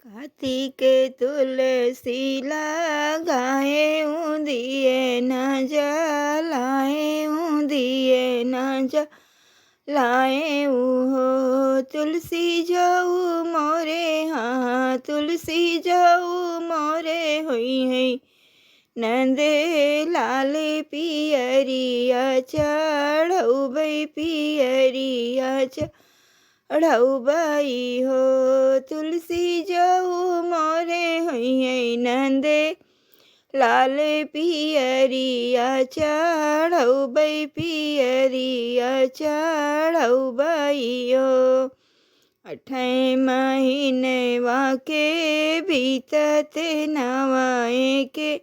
कार्तिके तुलसी लगाए ऊंधिए न जलाए ऊंधिए न जलाए हो तुलसी जाऊ मोरे हाँ तुलसी जाऊ मोरे हुई है नंदे लाल पियरिया चढ़ऊ बई पियरिया चढ़ऊ बई हो तुलसी जाऊ मोरे हुई नंदे लाल पियरिया चढ़ऊ बई पियरिया चढ़ऊ बई हो अठे महीने वाके बीतत नवाए के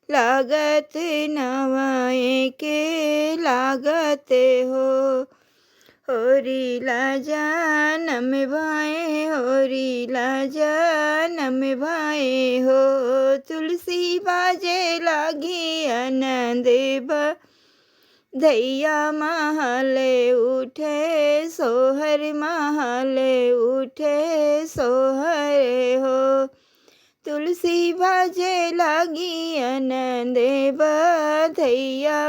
लागत नवाए के लागत हो होरी लाजानम भाए होरी लाजानम भाए हो तुलसी बाजे लागी आनंद धैया महले उठे सोहर महले उठे सोहर हो तुलसी बाजे लागी आनंद धैया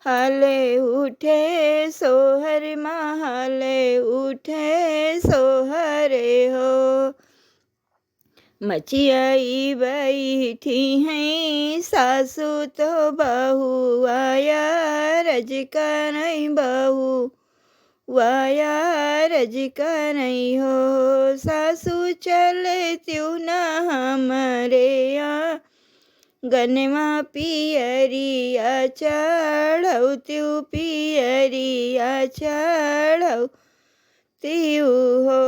हले उठे सोहर महले उठे सोहर हो मचियाई बैठी हैं सासू तो बहू आया रज करई बहू वाया रज करई हो सासू चले त्यू न हमरे यहाँ गनमा पियरिया चढ़ऊ त्यू पियरिया चढ़ऊ त्यू हो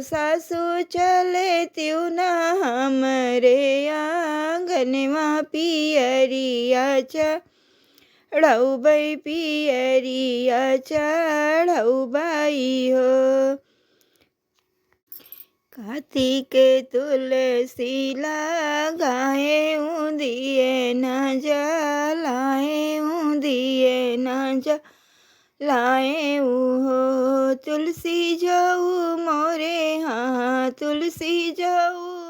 सासू चले त्यू न हमरे आंगनमा पियरिया चढ़ऊ बई पियरिया चढ़ऊ बई हो कार्तिके तुलसी लगाए ऊंधिए न जलाए ऊंधिए न जलाए हो तुलसी जाऊ मोरे हाँ तुलसी जाऊ